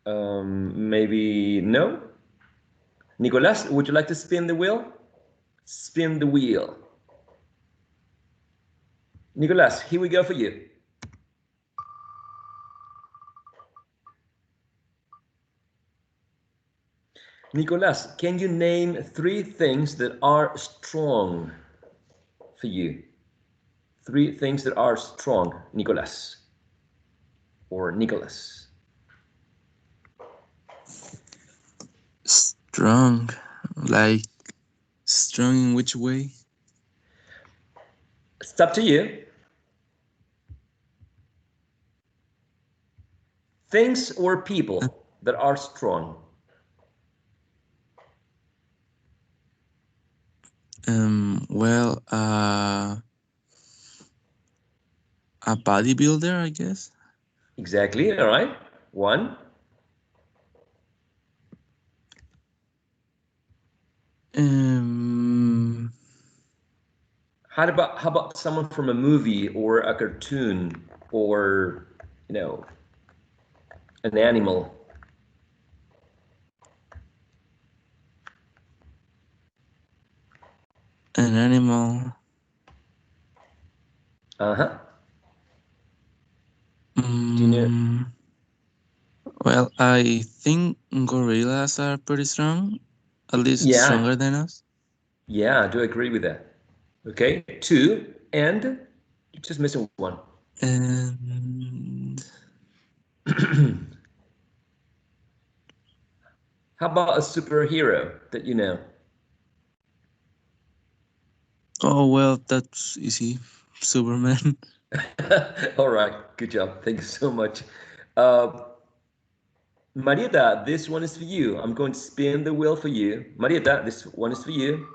Maybe no. Nicolas, would you like to spin the wheel? Spin the wheel. Nicolas, here we go for you. Nicolas, can you name 3 things that are strong for you? 3 things that are strong, Nicolas. Or Nicholas. Strong, like strong in which way? It's up to you. Things or people that are strong. Well, a bodybuilder, I guess. Exactly, all right. 1. How about someone from a movie or a cartoon or an animal? An animal. Uh-huh. Do you know? Well, I think gorillas are pretty strong, at least Yeah, stronger than us. yeah, I do agree with that. Okay, 2, and you're just missing 1. And How about a superhero that you know? oh well, that's easy. Superman. All right, good job. Thank you so much. Uh, Marieta, this one is for you. I'm going to spin the wheel for you. Marieta, this one is for you.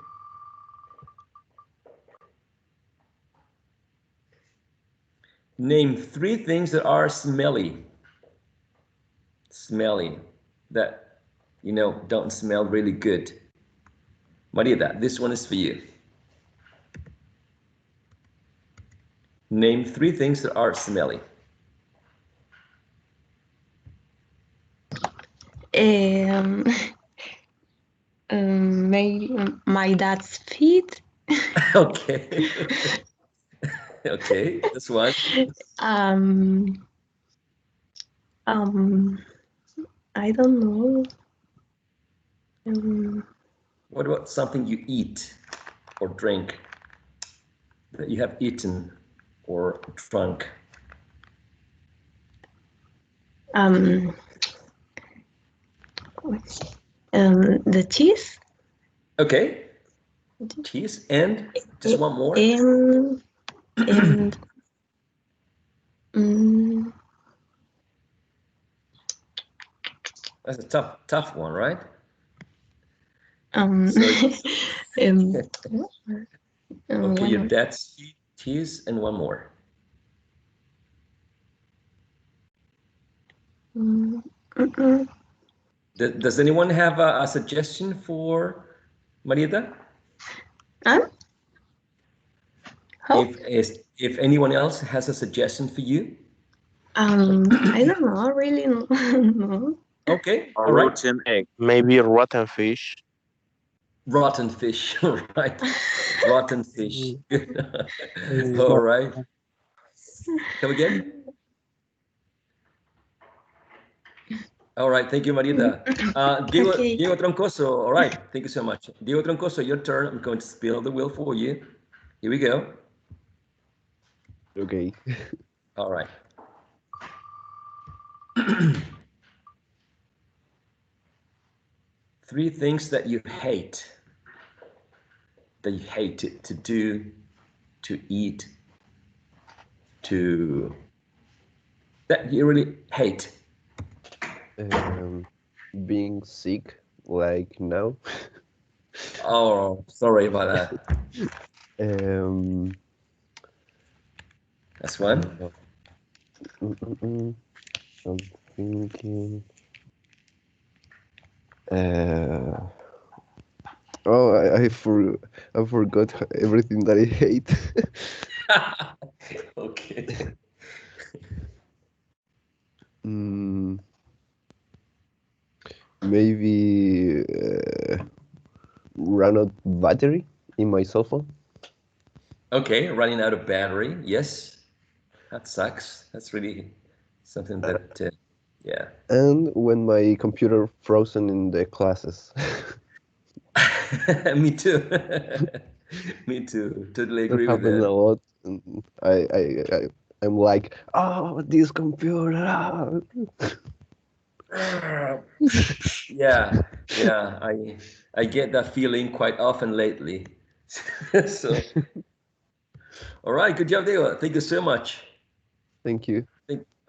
Name 3 things that are smelly. Smelly. That, don't smell really good. Marieta, this one is for you. Name 3 things that are smelly. Um, maybe my dad's feet. Okay. Okay, this one. Um, um, I don't know. Um, What about something you eat or drink that you have eaten or drunk? um, the cheese. Okay, cheese and just one more. And um, That's a tough one, right? um, So, um, okay, one your more. dad's cheese and one more. Mm, mm-mm. Does anyone have a suggestion for Marieta? Huh? How? If anyone else has a suggestion for you? I don't know, really. No. Okay, A all right. rotten egg, maybe rotten fish. Rotten fish, right? Rotten fish. It's All not. right. Come again? All right, thank you, Marita. Okay. Diego Troncoso, all right, thank you so much. Diego Troncoso, your turn. I'm going to spill the wheel for you. Here we go. Okay. All right. 3 things that you hate, to do, to eat, to that you really hate. Um, being sick, like now. Oh, sorry about that. um, That's one. mm, mm, mm, I'm thinking. Uh, oh, I forgot everything that I hate. Okay. mm, of battery in my cell phone. Okay, running out of battery. Yes, that sucks. That's really something that, yeah. And when my computer frozen in the classes. Me too. Me too. Totally That agree with happens a that. lot. And I'm like, oh, this computer. Ah." Yeah, yeah. I get that feeling quite often lately. So, all right, good job, Diego. Thank you so much. Thank you.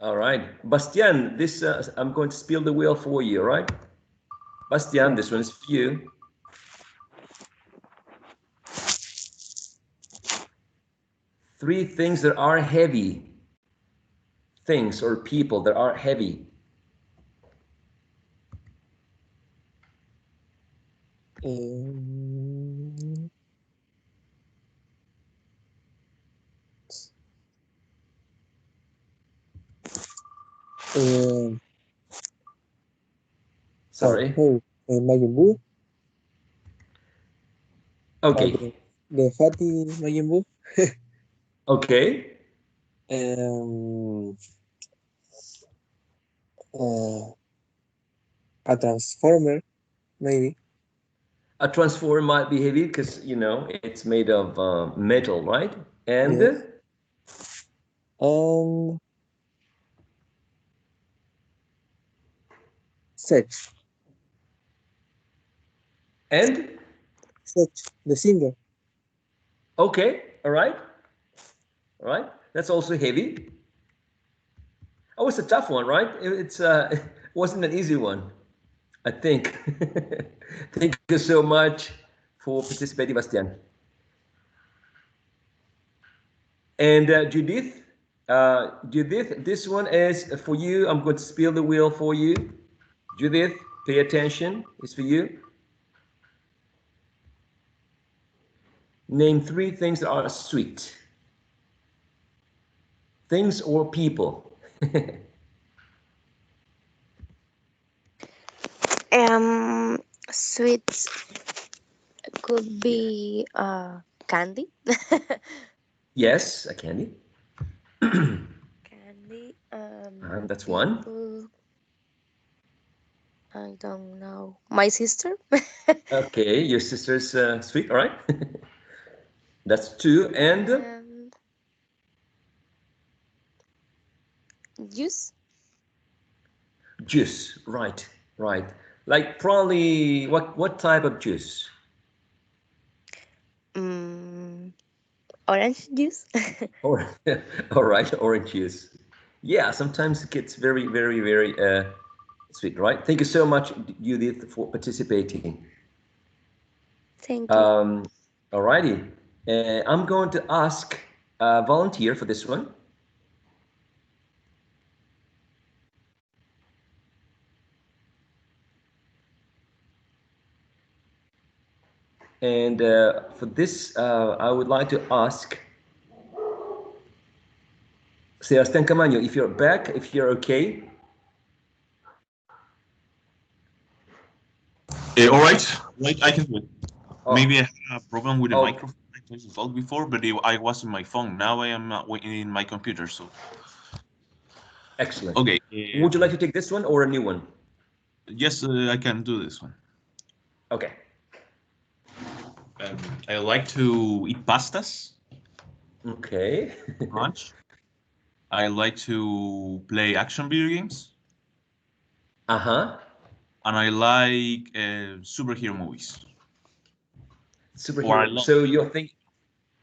All right, Bastian. This I'm going to spill the wheel for you. All right, Bastian. This one is for you. Three things that are heavy. Things or people that are heavy. Um, um, Sorry. Majin Buu, Okay. the fatty Majin Buu, Okay. um, uh, a transformer, maybe. A transformer might be heavy because it's made of metal, right? And Yes. And Sech, and the singer. okay, all right, all right. That's also heavy. Oh, it's a tough one, right? It's it wasn't an easy one, I think. Thank you so much for participating, Bastian. And Judith, this one is for you. I'm going to spill the wheel for you. Judith, pay attention. It's for you. Name three things that are sweet. Things or people. Sweets could be candy. Yes, a candy. Candy. That's one. People. I don't know. My sister. Okay, your sister's sweet. All right. That's two. And And juice. juice. Right, right. Like probably what type of juice? Mm, orange juice. Or all right, orange juice. Yeah, sometimes it gets very, very, very sweet, right? Thank you so much, Judith, for participating. Thank you. Um, all righty. I'm going to ask a volunteer for this one. And for this, I would like to ask Sebastián Camaño, if you're back, if you're okay. All right, right, I can do it. Oh, Maybe I had a problem with the oh, microphone. I tried to solve before, but I was in my phone. Now I am in my computer. So excellent. okay. Would you like to take this one or a new one? Yes, I can do this one. Okay. I like to eat pastas, Okay. lunch. I like to play action video games, Uh-huh. and I like superhero movies. Or I Superhero. love, So you're thinking,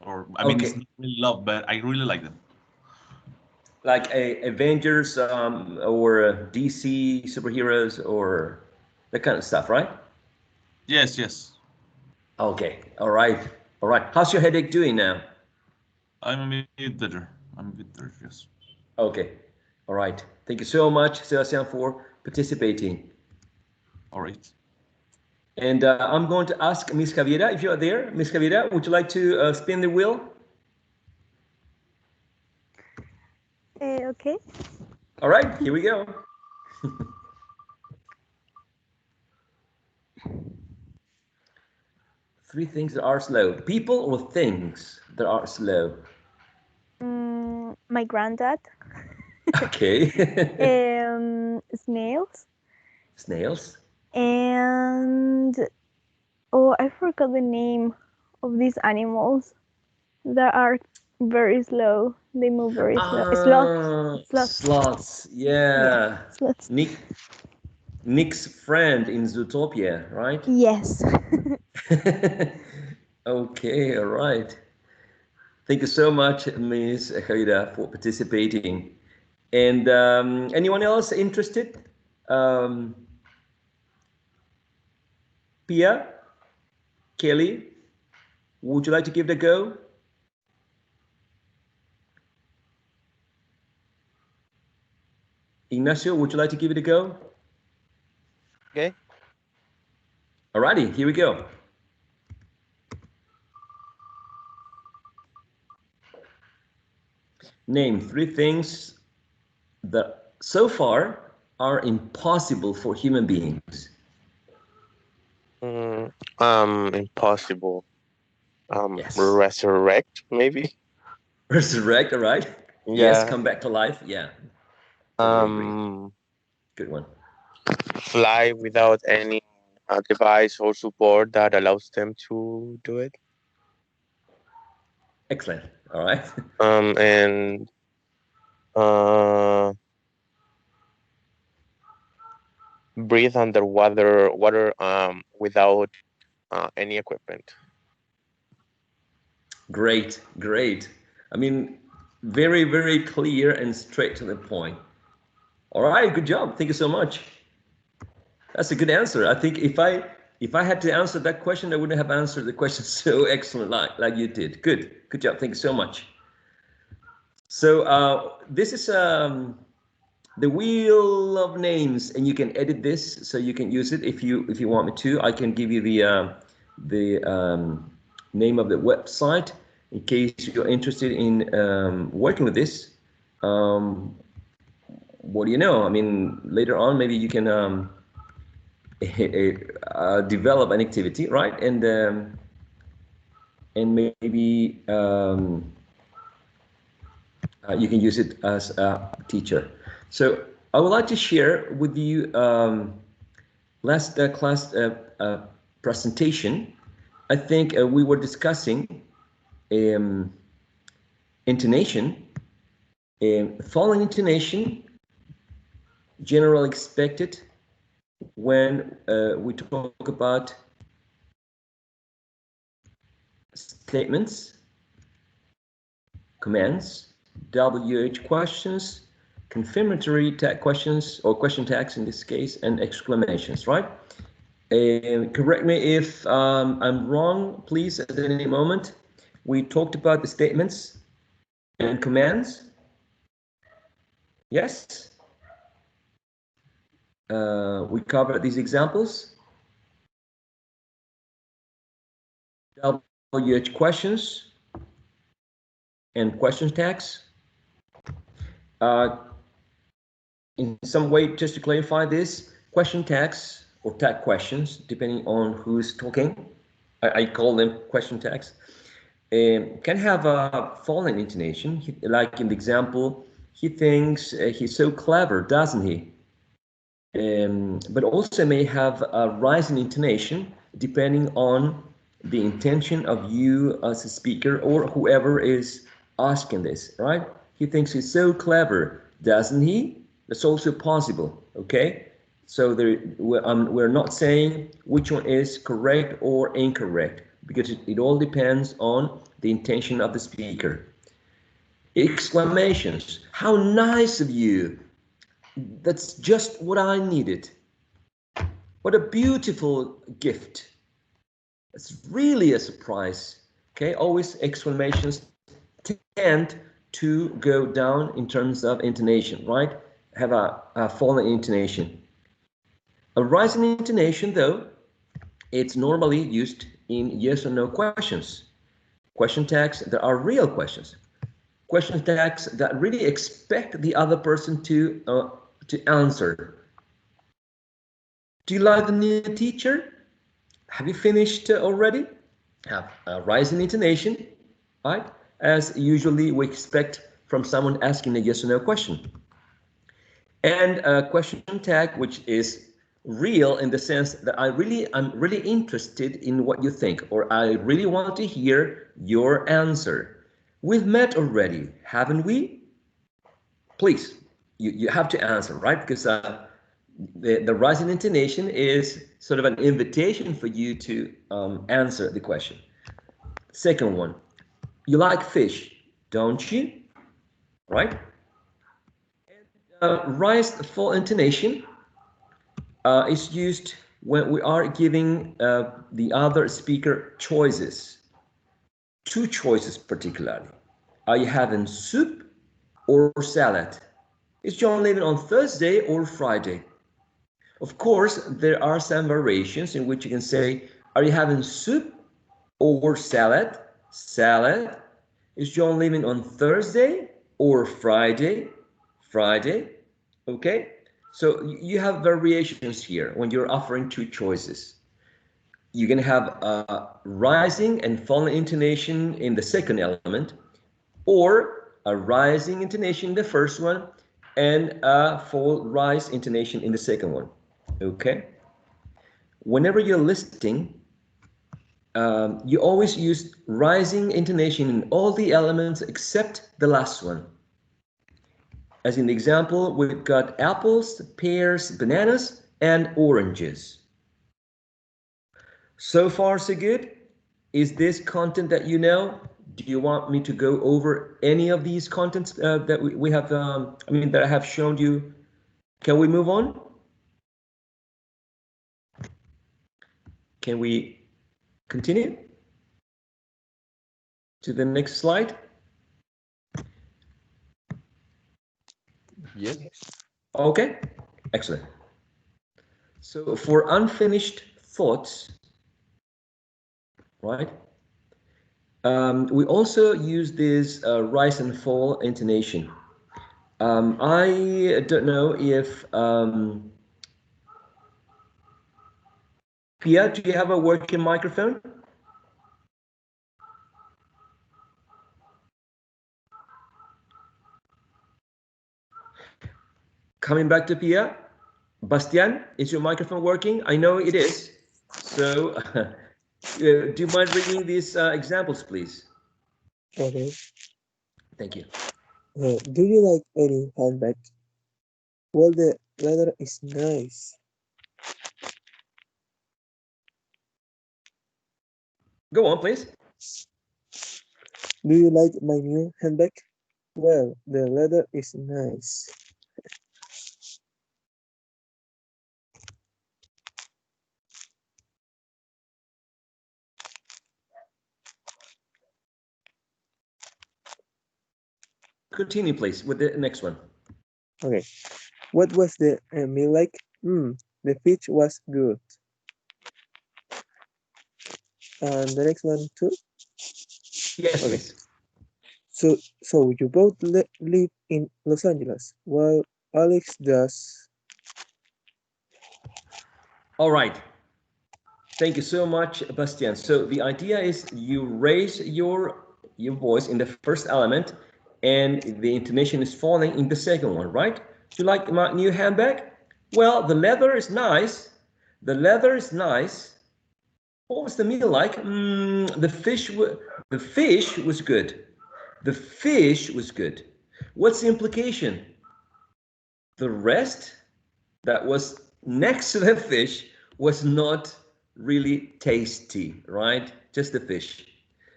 or I mean, it's okay, not really love, but I really like them. like a Avengers or DC superheroes or that kind of stuff, right? Yes, yes. Okay. All right. All right. How's your headache doing now? I'm a bit better. I'm a bit better. Yes. Okay. All right. Thank you so much, Sebastian, for participating. All right. And I'm going to ask Miss Javiera, if you're there. Miss Javiera, would you like to spin the wheel? Okay. All right, here we go. 3 things that are slow. People or things that are slow? My granddad. Okay. Snails. Snails. And oh, I forgot the name of these animals that are very slow. They move very slow. Sloths. Sloths. Yeah. Sloths. Nick's friend in Zootopia, right? Yes. Okay, all right. Thank you so much, Ms. Jaira, for participating. And anyone else interested? Pia? Kelly? Would you like to give it a go? Ignacio, would you like to give it a go? Okay. Alrighty, here we go. Name 3 things that so far are impossible for human beings. Impossible. Yes. Resurrect, maybe. Resurrect, all right? Yeah. Yes, come back to life. Yeah. Totally agree. Good one. Fly without any device or support that allows them to do it. Excellent. All right. And breathe underwater without any equipment. Great, great. I mean, very, very clear and straight to the point. All right, good job. Thank you so much. That's a good answer. I think if I had to answer that question, I wouldn't have answered the question so excellent like you did. Good job. Thank you so much. So this is the wheel of names, and you can edit this so you can use it if you want me to. I can give you the name of the website in case you're interested in working with this. What do you know? I mean, later on, maybe you can develop an activity, right? And maybe you can use it as a teacher. So I would like to share with you last class presentation. I think we were discussing intonation, following intonation, general expected when we talk about statements, commands, WH questions, confirmatory tag questions or question tags in this case, and exclamations, right? Correct me if I'm wrong, please, at any moment. We talked about the statements and commands. Yes? We covered these examples. WH questions and question tags. In some way, just to clarify this, question tags or tag questions, depending on who's talking, I call them question tags, can have a falling intonation. Like in the example, he thinks he's so clever, doesn't he? But also may have a rising intonation depending on the intention of you as a speaker or whoever is asking this, right? He thinks he's so clever, doesn't he? That's also possible, okay? So we're not saying which one is correct or incorrect because it all depends on the intention of the speaker. Exclamations, how nice of you. That's just what I needed. What a beautiful gift. It's really a surprise. Okay, always exclamations tend to go down in terms of intonation, right? Have a falling intonation. A rising intonation, though, it's normally used in yes or no questions. Question tags that are real questions. Question tags that really expect the other person to answer. Do you like the new teacher? Have you finished already? have a rising intonation, right? As usually we expect from someone asking a yes or no question. And a question tag, which is real in the sense that I'm really interested in what you think, or I really want to hear your answer. We've met already, haven't we? Please, you have to answer, right? Because the rising intonation is sort of an invitation for you to answer the question. Second one, you like fish, don't you? Right? Rise full intonation is used when we are giving the other speaker choices. Two choices particularly. Are you having soup or salad? Is John leaving on Thursday or Friday? Of course, there are some variations in which you can say, are you having soup or salad? Salad. Is John leaving on Thursday or Friday? Friday. Okay? So you have variations here when you're offering two choices. You can have a rising and falling intonation in the second element, or a rising intonation in the first one and a full rise intonation in the second one. Okay? Whenever you're listing, you always use rising intonation in all the elements except the last one. As in the example, we've got apples, pears, bananas, and oranges. So far, so good? Is this content that you know? Do you want me to go over any of these contents that we have, that I have shown you? Can we move on? Can we continue to the next slide? Yes. Okay, excellent. So for unfinished thoughts, right? We also use this rise and fall intonation. I don't know if Pia, do you have a working microphone? Coming back to Pia, Bastian, is your microphone working? I know it is. So, do you mind reading these examples, please? Okay. Thank you. Do you like any handbag? Well, the leather is nice. Go on, please. Do you like my new handbag? Well, the leather is nice. Continue, please, with the next one. Okay. What was the meal like? The fish was good. And the next one too? Yes, Okay. please. So you both live in Los Angeles. Well, Alex does. All right. Thank you so much, Bastian. So the idea is you raise your voice in the first element and the intonation is falling in the second one, right? Do you like my new handbag? Well, the leather is nice. The leather is nice. What was the meal like? The fish was good. The fish was good. What's the implication? The rest that was next to the fish was not really tasty, right? Just the fish.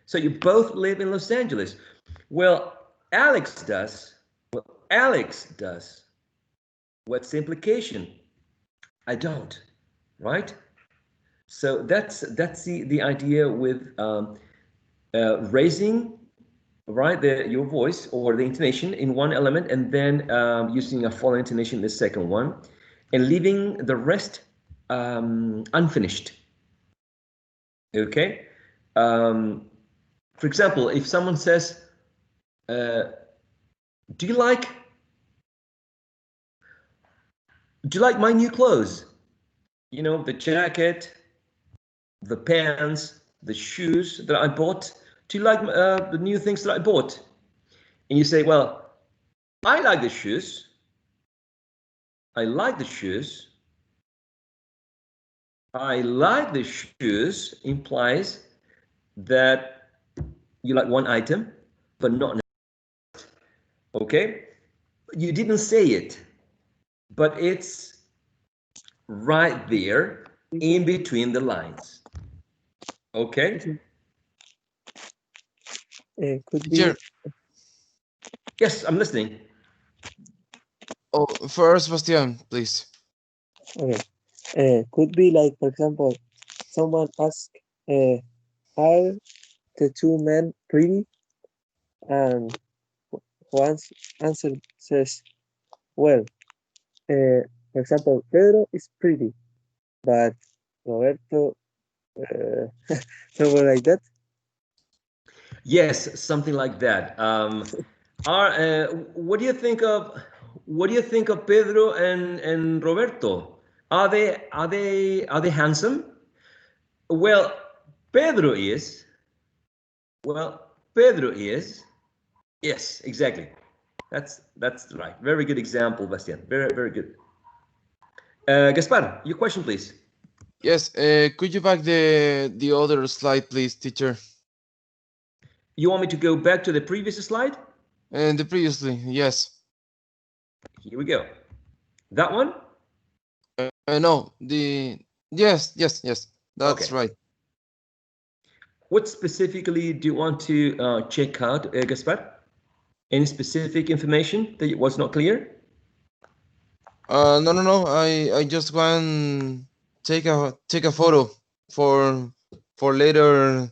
So you both live in Los Angeles. Well, Alex does. Well, Alex does. What's the implication? I don't, right? So that's the idea with raising, right, your voice or the intonation in one element, and then using a falling intonation in the second one, and leaving the rest unfinished. Okay. For example, if someone says, "Do you like my new clothes? You know, the jacket, the pants, the shoes that I bought? Do you like the new things that I bought? And you say, well, I like the shoes. I like the shoes. I like the shoes implies that you like one item, but not another. Okay? You didn't say it, but it's right there in between the lines. Okay? Could be. Teacher. Yes, I'm listening. Oh, first, Bastian, please. Okay. Could be like, for example, someone asks, are the two men pretty? And one answer says, well, for example, Pedro is pretty, but Roberto, something like that. Yes, something like that. What do you think of Pedro and Roberto? Are they handsome? Well, Pedro is. Well, Pedro is. Yes, exactly. That's right. Very good example, Bastian. Very good. Gaspar, your question, please. Yes. Could you back the other slide, please, teacher? You want me to go back to the previous slide? And the previously, yes. Here we go. That one? No, yes. That's okay. right. What specifically do you want to check out, Gaspar? Any specific information that was not clear? No. I just want take a photo for later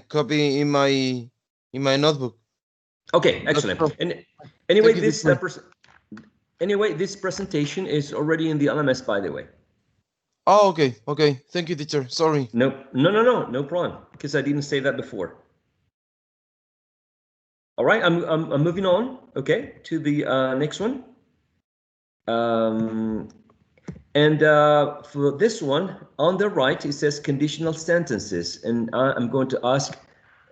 copy in my notebook. Okay, excellent. And anyway, this presentation is already in the LMS, by the way. Oh, okay. Thank you, teacher. Sorry. No problem, because I didn't say that before. All right, I'm moving on. Okay, to the next one. And for this one, on the right, it says conditional sentences, and I'm going to ask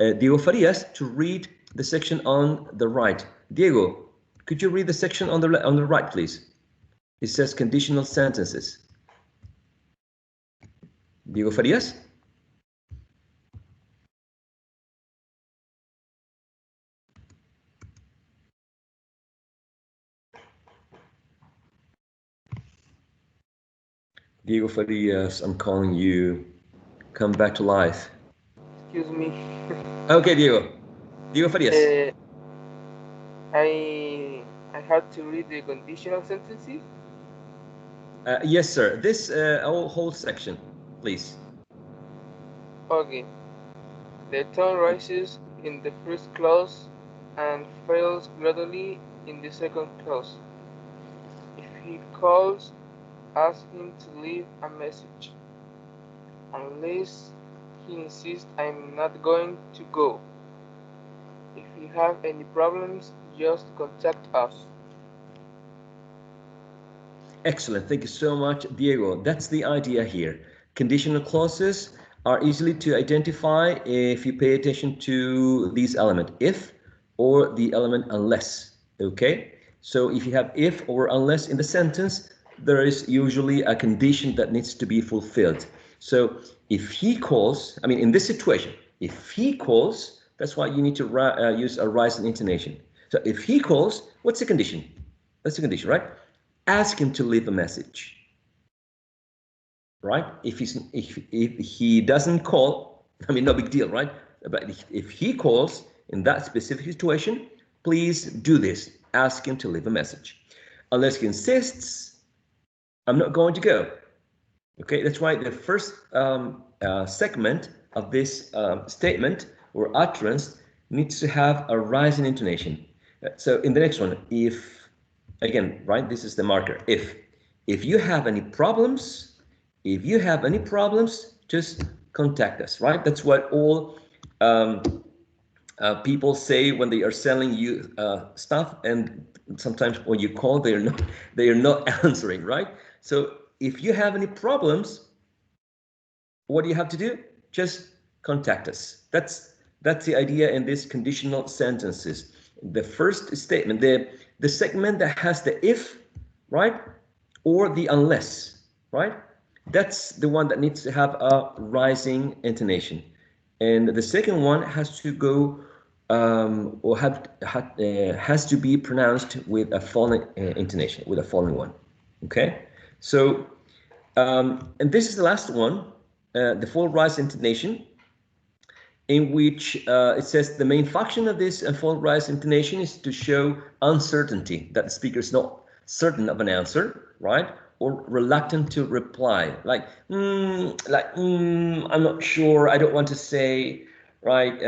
Diego Farias to read the section on the right. Diego, could you read the section on the right, please? It says conditional sentences. Diego Farias? Diego Farias, I'm calling you. Come back to life. Excuse me. Okay, Diego. Diego Farias. I have to read the conditional sentences? Yes, sir. This whole section, please. Okay. The tone rises in the first clause and falls gradually in the second clause. If he calls, ask him to leave a message. Unless he insists, I'm not going to go. If you have any problems, just contact us. Excellent. Thank you so much, Diego. That's the idea here. Conditional clauses are easily to identify if you pay attention to these elements, if or the element unless. Okay? So if you have if or unless in the sentence, there is usually a condition that needs to be fulfilled. So if he calls, I mean, in this situation, if he calls, that's why you need to use a rising intonation. So if he calls, what's the condition? That's the condition, right? Ask him to leave a message, right? If he doesn't call, I mean, no big deal, right? But if he calls in that specific situation, please do this. Ask him to leave a message. Unless he insists, I'm not going to go. Okay, that's why the first segment of this statement or utterance needs to have a rising intonation. So in the next one, if again, right, this is the marker. If you have any problems, just contact us, right? That's what all people say when they are selling you stuff, and sometimes when you call, they are not answering, right? So if you have any problems, what do you have to do? just contact us. That's the idea in these conditional sentences. The first statement, the segment that has the if, right, or the unless, right, that's the one that needs to have a rising intonation, and the second one has to go or has to be pronounced with a falling intonation, with a falling one. Okay, so and this is the last one, the full rise intonation, in which it says the main function of this full rise intonation is to show uncertainty, that the speaker is not certain of an answer, right? Or reluctant to reply, I'm not sure, I don't want to say, right?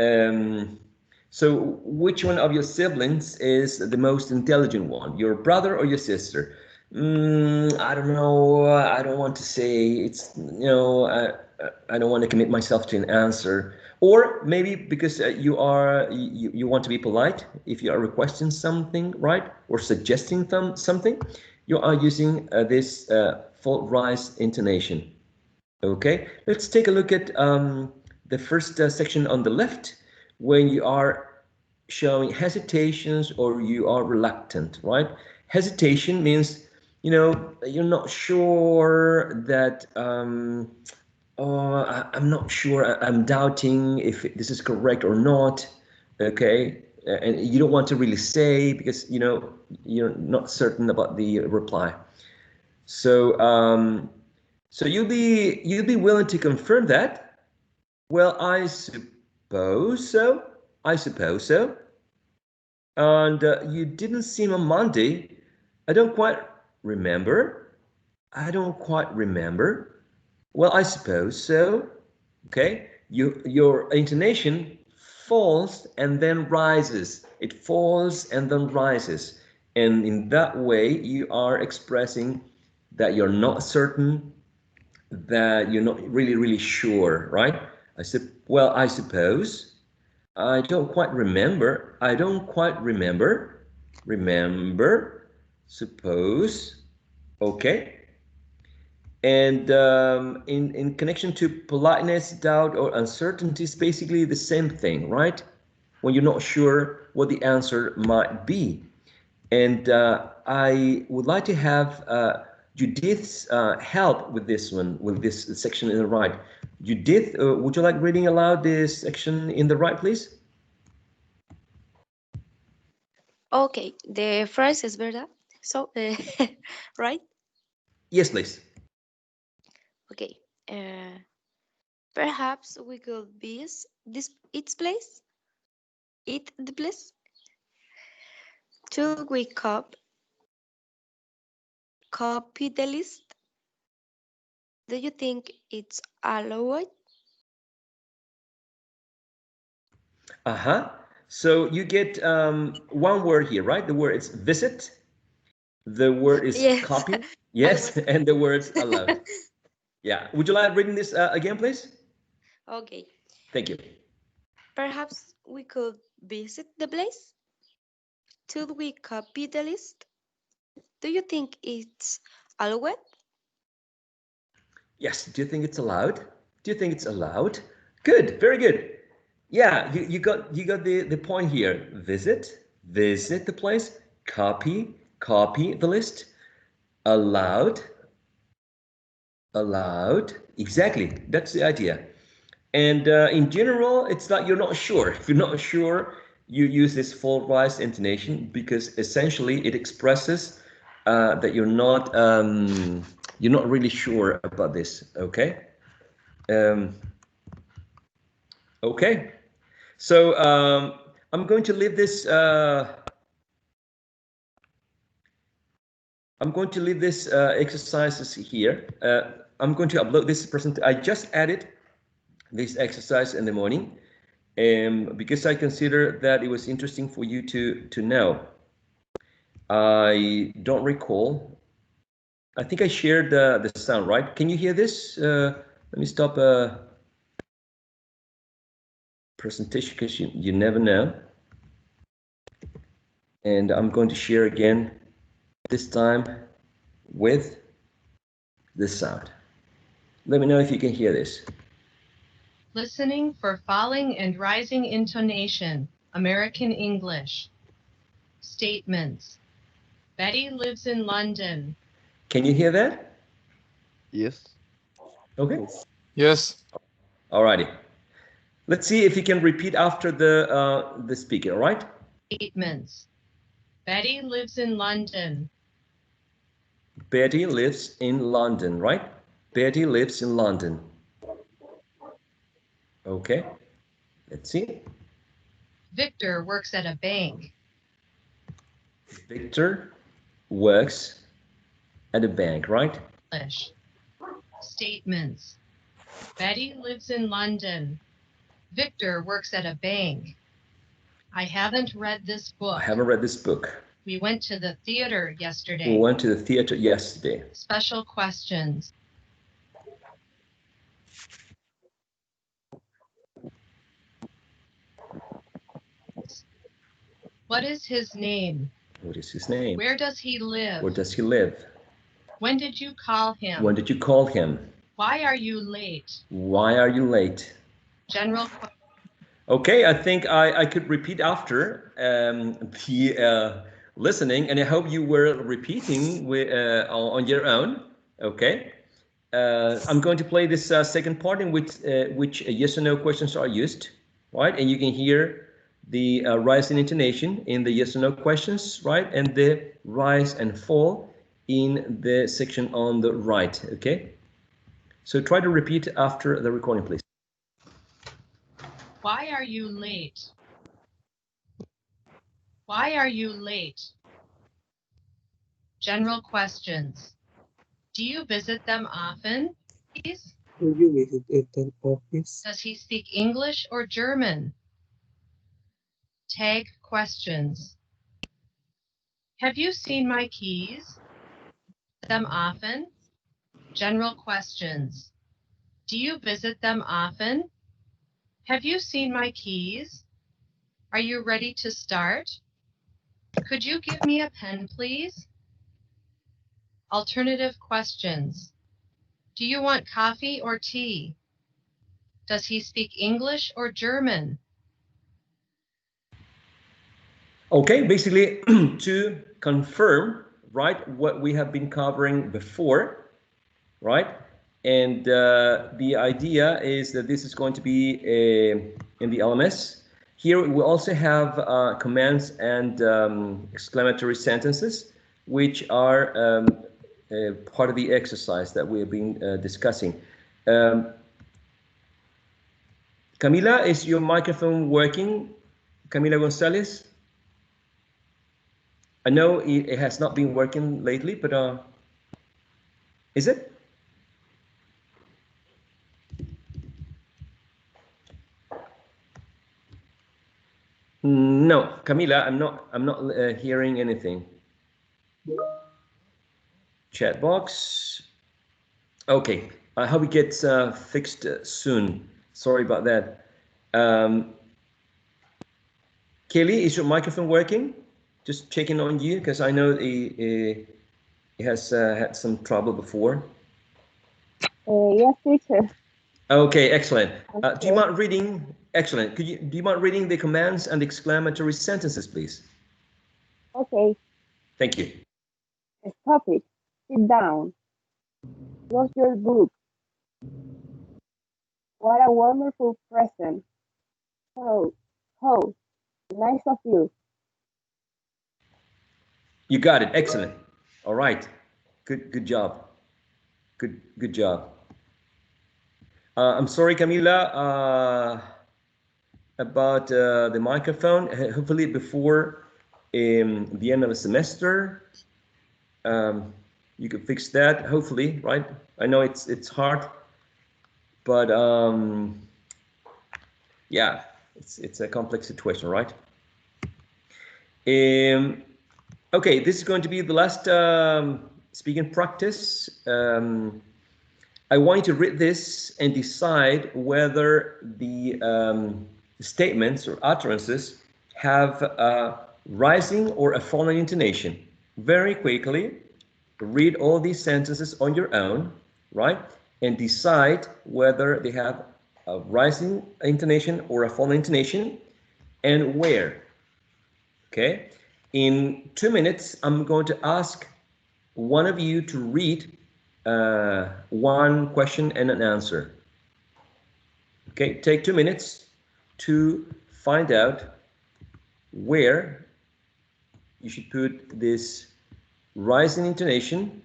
So which one of your siblings is the most intelligent one, your brother or your sister? I don't know, I don't want to say, it's, I don't want to commit myself to an answer. Or maybe because you want to be polite, if you are requesting something, right, or suggesting something, you are using this full rise intonation. Okay, let's take a look at the first section on the left, when you are showing hesitations or you are reluctant, right? Hesitation means, you're not sure that. I'm not sure, I'm doubting if this is correct or not, okay? And you don't want to really say because, you're not certain about the reply. So, so you'll be willing to confirm that? Well, I suppose so. I suppose so. And you didn't see him on Monday. I don't quite remember. I don't quite remember. Well, I suppose so. Okay, your intonation falls and then rises. It falls and then rises, and in that way you are expressing that you're not certain, that you're not really sure, right? I suppose, I don't quite remember, I don't quite remember, suppose. Okay. And in connection to politeness, doubt, or uncertainty, is basically the same thing, right? When you're not sure what the answer might be. And I would like to have Judith's help with this one, with this section in the right. Judith, would you like reading aloud this section in the right, please? Okay, the phrase is verdad. So, right? Yes, please. Okay. Perhaps we could visit its place. Eat the place. Should we copy the list? Do you think it's allowed? So you get one word here, right? The word is visit. The word is Yes. copy. Yes, and the words allowed. Yeah. Would you like reading this again, please? Okay. Thank you. Perhaps we could visit the place. Should we copy the list? Do you think it's allowed? Yes. Do you think it's allowed? Do you think it's allowed? Good. Very good. Yeah. You got the point here. Visit the place. Copy the list. Allowed. Exactly. That's the idea. And in general, it's like you're not sure. If you're not sure, you use this full rise intonation because essentially it expresses that you're not really sure about this. Okay. Okay. So I'm going to leave this. I'm going to leave this exercises here. I'm going to upload this present. I just added this exercise in the morning. Because I consider that it was interesting for you to know. I don't recall. I think I shared the sound, right? Can you hear this? Let me stop presentation because you never know. And I'm going to share again, this time with the sound. Let me know if you can hear this. Listening for falling and rising intonation. American English. Statements. Betty lives in London. Can you hear that? Yes. Okay. Yes. Alrighty. Let's see if you can repeat after the speaker, all right? Statements. Betty lives in London. Betty lives in London, right? Betty lives in London. Okay. Let's see. Victor works at a bank. Victor works at a bank, right? English. Statements. Betty lives in London. Victor works at a bank. I haven't read this book. I haven't read this book. We went to the theater yesterday. We went to the theater yesterday. Special questions. What is his name? What is his name? Where does he live? Where does he live? When did you call him? When did you call him? Why are you late? Why are you late? General. Okay, I think I could repeat after the listening, and I hope you were repeating on your own. Okay, I'm going to play this second part in which yes or no questions are used, right? And you can hear the rise in intonation in the yes or no questions, right? And the rise and fall in the section on the right, okay? So try to repeat after the recording, please. Why are you late? Why are you late? General questions. Do you visit them often? Please? Do you visit an office? Does he speak English or German? Tag questions. Have you seen my keys? Them often? General questions. Do you visit them often? Have you seen my keys? Are you ready to start? Could you give me a pen, please? Alternative questions. Do you want coffee or tea? Does he speak English or German? Okay, basically to confirm, right, what we have been covering before, right? And the idea is that this is going to be in the LMS. Here we also have commands and exclamatory sentences, which are part of the exercise that we have been discussing. Camila, is your microphone working? Camila Gonzalez? I know it has not been working lately, but is it? No, Camila, I'm not hearing anything. Chat box. Okay, I hope it gets fixed soon. Sorry about that. Kelly, is your microphone working? Just checking on you because I know it has had some trouble before. Yes, teacher. Okay, excellent. Okay. Do you mind reading? Excellent. Do you mind reading the commands and exclamatory sentences, please? Okay. Thank you. Stop it. Sit down. Close your book. What a wonderful present. Oh, nice of you. You got it. Excellent. All right. Good job. Good job. I'm sorry, Camila, about the microphone. Hopefully before the end of the semester, you could fix that. Hopefully, right? I know it's hard, but yeah, it's a complex situation, right? Okay, this is going to be the last speaking practice. I want you to read this and decide whether the statements or utterances have a rising or a falling intonation. Very quickly, read all these sentences on your own, right? And decide whether they have a rising intonation or a falling intonation, and where. Okay? In 2 minutes, I'm going to ask one of you to read one question and an answer. Okay, take 2 minutes to find out where you should put this rising intonation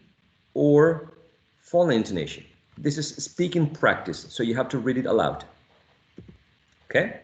or falling intonation. This is speaking practice, so you have to read it aloud. Okay?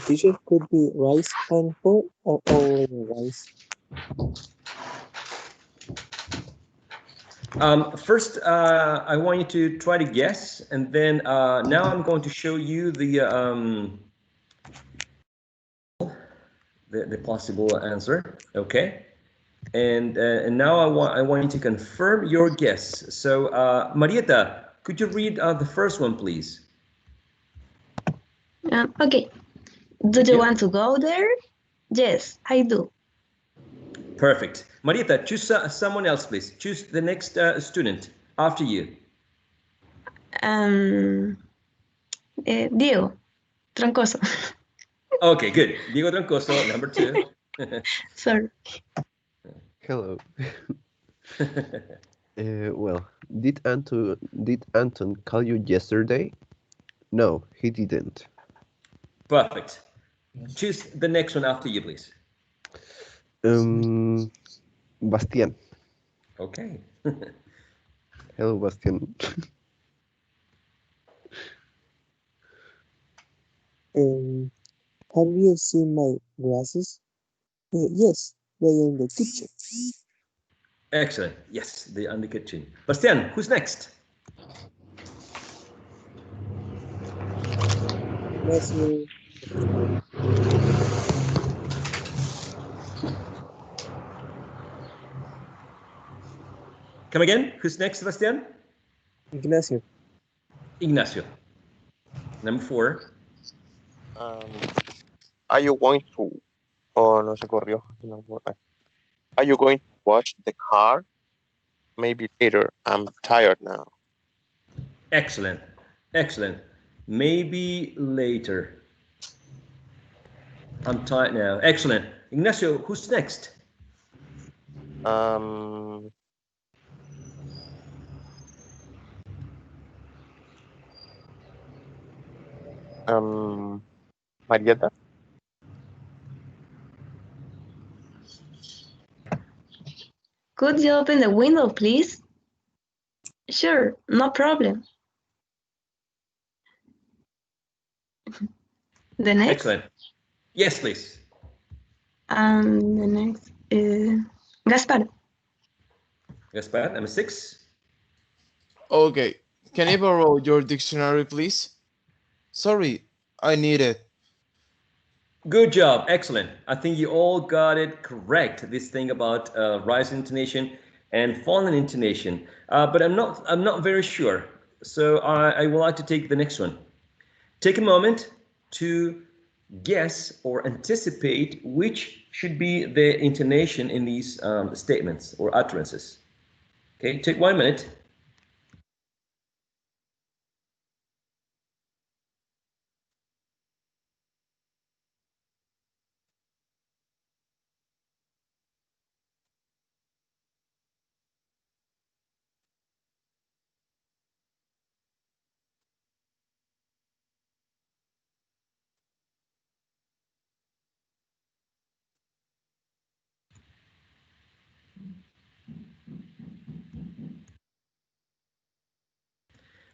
Teacher, could be rise and fall or only rise? First, I want you to try to guess, and then now I'm going to show you the possible answer. Okay, and now I want you to confirm your guess. So, Marieta, could you read the first one, please? Okay. Do you want to go there? Yes, I do. Perfect. Marieta, choose someone else, please. Choose the next student after you. Diego Troncoso. Okay, good. Diego Troncoso, number 2. Sorry. Hello. Well, did Anton call you yesterday? No, he didn't. Perfect. Choose the next one after you, please. Bastian. Okay. Hello, Bastian. Have you seen my glasses? Yes, they're in the kitchen. Excellent. Yes, they are in the kitchen. Bastian, who's next? Ignacio. Come again? Who's next, Bastian? Ignacio. Ignacio. Number 4. Are you going to? Oh, no se corrió. No, are you going to wash the car? Maybe later. I'm tired now. Excellent. Excellent. Maybe later. I'm tired now. Excellent. Ignacio, who's next? Marieta. Could you open the window, please? Sure, no problem. The next? Excellent. Yes, please. And the next is Gaspar. Gaspar, number 6. Okay. Can I borrow your dictionary, please? Sorry, I need it. Good job. Excellent. I think you all got it correct. This thing about rising intonation and falling intonation. But I'm not very sure. So I would like to take the next one. Take a moment to guess or anticipate which should be the intonation in these statements or utterances. Okay, take 1 minute.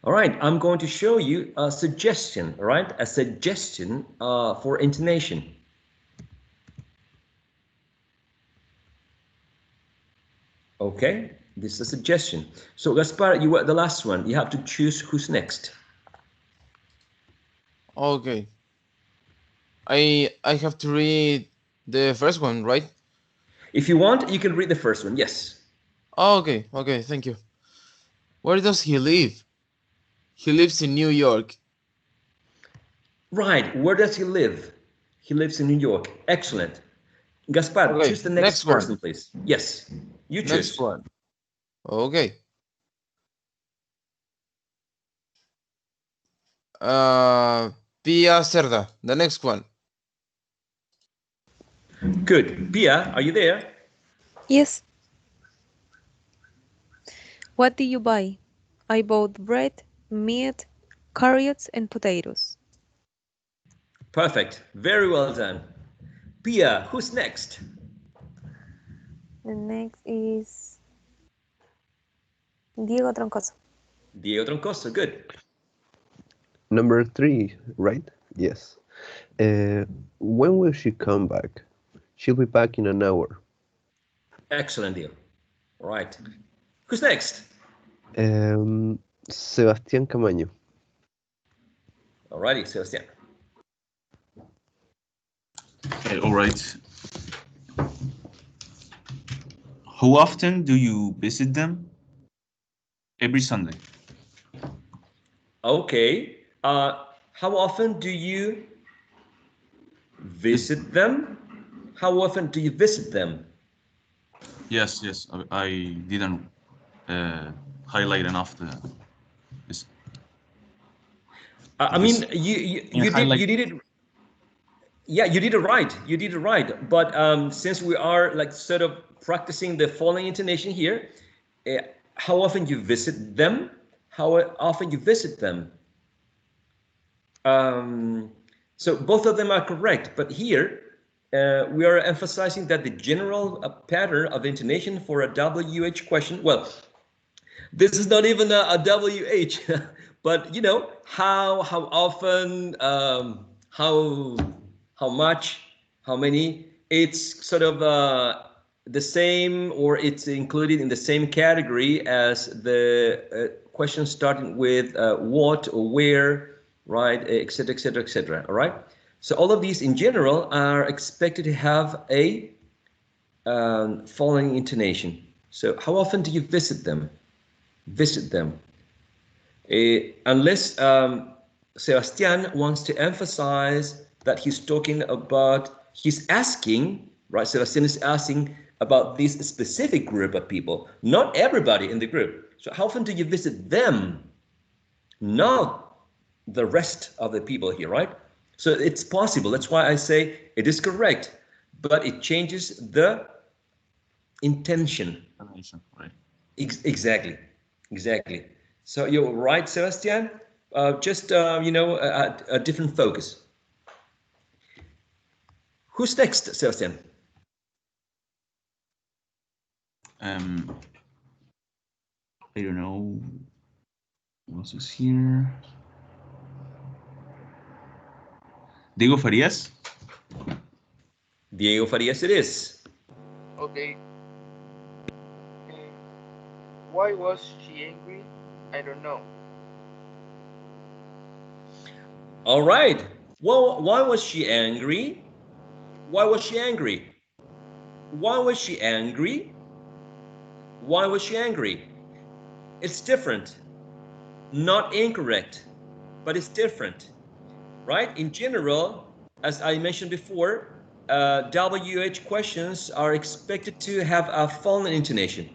All right, I'm going to show you a suggestion, all right? A suggestion for intonation. Okay, This is a suggestion. So Gaspar, you were the last one. You have to choose who's next. Okay. I have to read the first one, right? If you want, you can read the first one. Yes. Oh, okay. Okay, thank you. Where does he live? He lives in New York. Right. Where does he live? He lives in New York. Excellent. Gaspar, Okay, choose the next person, one. please. Yes. You choose. Next one. Okay. Pia Cerda, the next one. Good. Pia, are you there? Yes. What did you buy? I bought bread, meat, carrots, and potatoes. Perfect. Very well done. Pia, who's next? The next is Diego Troncoso. Diego Troncoso. Good. Number 3, right? Yes. When will she come back? She'll be back in an hour. Excellent deal. All right. Who's next? Sebastián Camaño. Alrighty, Sebastián. Okay, all right. How often do you visit them? Every Sunday. Okay. How often do you visit them? How often do you visit them? Yes, yes. I didn't highlight enough the. This, I mean, you did it. Yeah, you did it right. You did it right. But since we are like sort of practicing the following intonation here, how often you visit them? How often you visit them? So both of them are correct, but here we are emphasizing that the general pattern of intonation for a WH question, well, this is not even a WH, but you know, how often, how much, how many, it's sort of the same, or it's included in the same category as the question starting with what or where, right, etc., etc., etc. All right. So all of these in general are expected to have a following intonation. So how often do you visit them? Visit them. Unless Sebastian wants to emphasize that he's talking about, he's asking, right? Sebastian is asking about this specific group of people, not everybody in the group. So how often do you visit them? Not the rest of the people here, right? So it's possible. That's why I say it is correct, but it changes the intention. Right. Exactly. So you're right, Sebastian. Just you know, a different focus. Who's next, Sebastian? I don't know. What else is here? Diego Farias. Diego Farias it is. Okay. Why was she angry? I don't know. All right. Well, why was she angry? Why was she angry? Why was she angry? Why was she angry? It's different. Not incorrect, but it's different, right? In general, as I mentioned before, WH questions are expected to have a following intonation.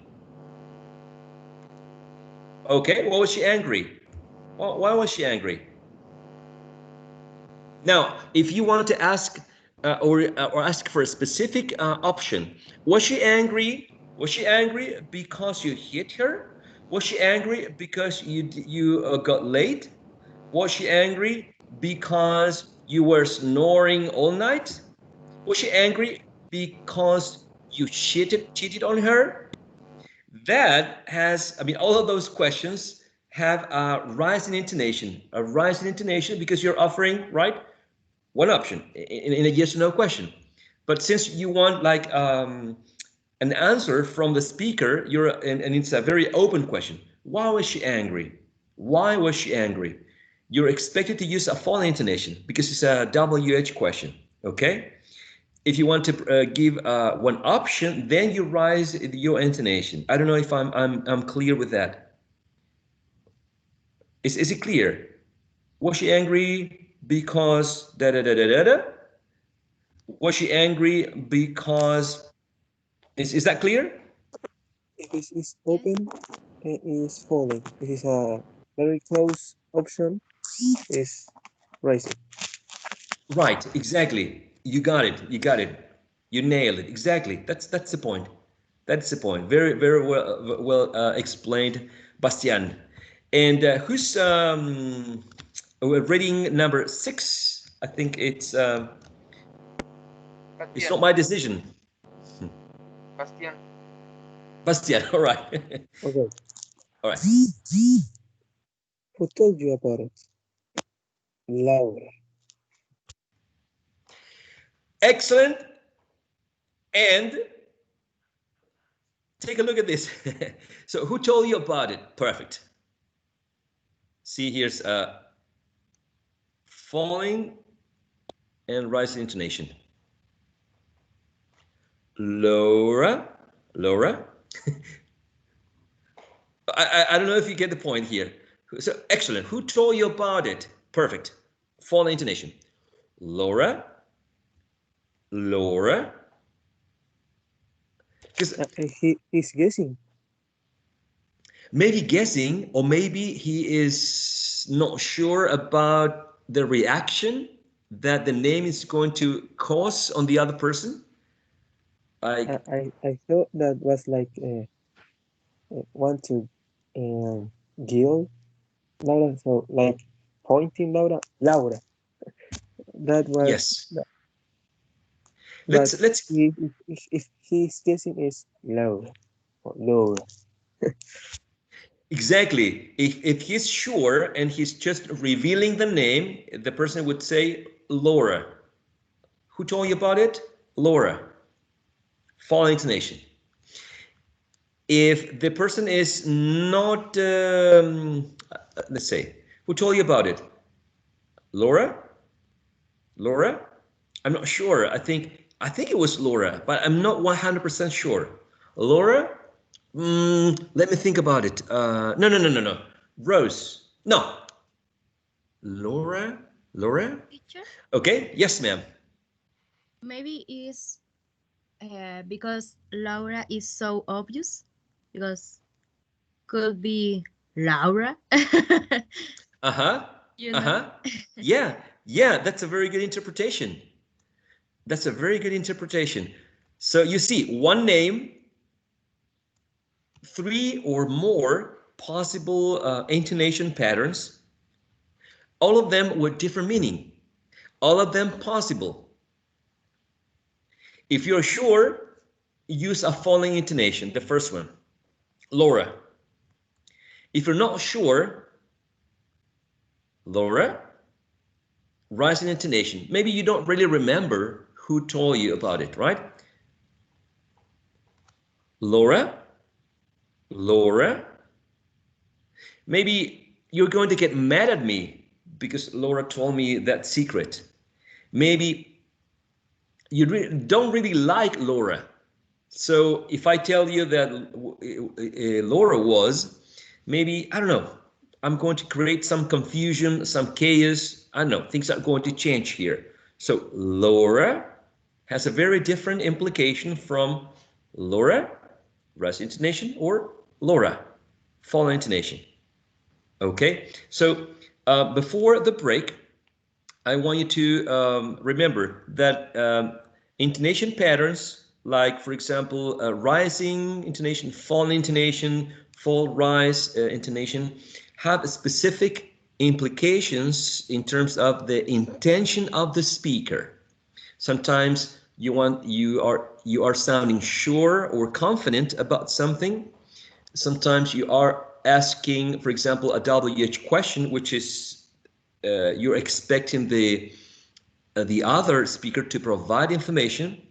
Okay, why was she angry? Well, why was she angry? Now, if you want to ask or ask for a specific option, was she angry? Was she angry because you hit her? Was she angry because you got late? Was she angry because you were snoring all night? Was she angry because you cheated on her? That has, I mean, all of those questions have a rise in intonation, because you're offering, right, one option in a yes or no question. But since you want like an answer from the speaker. And it's a very open question. Why was she angry? Why was she angry? You're expected to use a falling intonation because it's a WH question. Okay. If you want to give one option, then you rise your intonation. I don't know if I'm clear with that. Is it clear? Was she angry because da da da da da da? Was she angry because is that clear? If it is open, it is falling. If it is a very close option, is rising. Right, exactly. You got it. You got it. You nailed it. Exactly. That's the point. That's the point. Very very well explained, Bastian. And who's reading number 6? I think it's not my decision. Bastian. Bastian. All right. Okay. All right. Who told you about it? Laura. Excellent. And take a look at this. So who told you about it? Perfect. See, here's falling and rising intonation. Laura. I don't know if you get the point here. So excellent. Who told you about it? Perfect. Falling intonation. Laura. Because he's guessing. Maybe guessing, or maybe he is not sure about the reaction that the name is going to cause on the other person. I thought that was like want to gill Laura, so like pointing Laura. That was yes. But Let's if he's guessing is Laura. Exactly. If he's sure and he's just revealing the name, the person would say Laura. Who told you about it? Laura. Falling intonation. If the person is not, let's say, who told you about it? Laura? I'm not sure. I think it was Laura, but I'm not 100% sure. Laura? Let me think about it. No. Rose. No. Laura? Teacher? Okay. Yes, ma'am. Maybe it's because Laura is so obvious. Because could be Laura. You know? Yeah, that's a very good interpretation. So you see, one name, 3 or more possible intonation patterns, all of them with different meaning, all of them possible. If you're sure, use a falling intonation, the first one, Laura. If you're not sure, Laura, rising intonation. Maybe you don't really remember who told you about it, right? Laura. Maybe you're going to get mad at me because Laura told me that secret. Maybe you don't really like Laura. So if I tell you that Laura was, maybe, I don't know, I'm going to create some confusion, some chaos. I don't know, things are going to change here. So Laura has a very different implication from Laura, rising intonation, or Laura, falling intonation. Okay, so before the break, I want you to remember that intonation patterns, like, for example, rising intonation, falling intonation, fall, rise intonation, have specific implications in terms of the intention of the speaker. Sometimes you are sounding sure or confident about something. Sometimes you are asking, for example, a WH question, which is you're expecting the other speaker to provide information.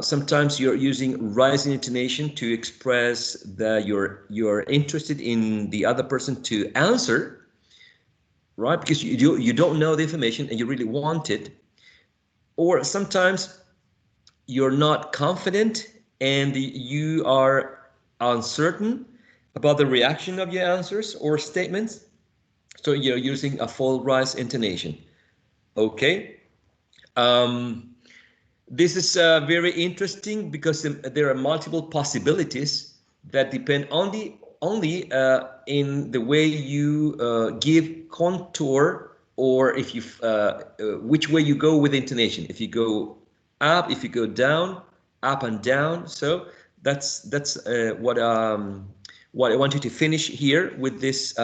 sometimes you're using rising intonation to express that you're interested in the other person to answer, right? Because you don't know the information and you really want it. Or sometimes you're not confident and you are uncertain about the reaction of your answers or statements. So you're using a full rise intonation. Okay. This is very interesting because there are multiple possibilities that depend only in the way you give contour, or if you which way you go with intonation. If you go up, if you go down, up and down. So that's what I want you to finish here with this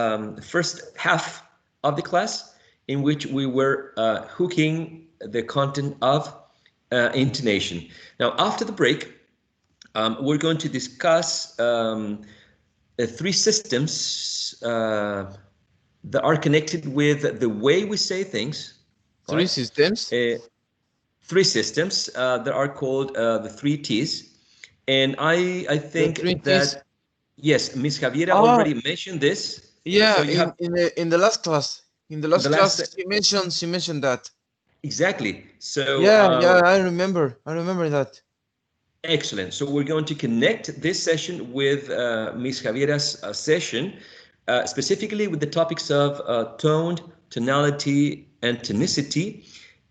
first half of the class, in which we were hooking the content of intonation. Now, after the break, we're going to discuss three systems that are connected with the way we say things. Three systems? Three systems that are called the 3 T's. And I think that, yes, Ms. Javiera already mentioned this. Yeah, so you have, in the last class. In the last class, she mentioned that. Exactly. So yeah, I remember that. Excellent. So we're going to connect this session with Ms. Javiera's session, specifically with the topics of tone, tonality, and tonicity.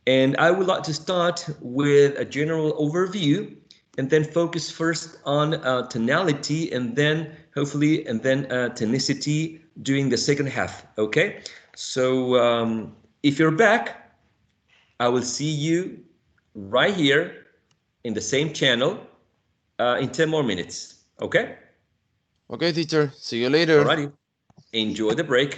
And I would like to start with a general overview and then focus first on tonality and then hopefully tonicity during the second half. Okay. So if you're back, I will see you right here in the same channel in 10 more minutes. Okay? Okay, teacher. See you later. Alrighty. Enjoy the break.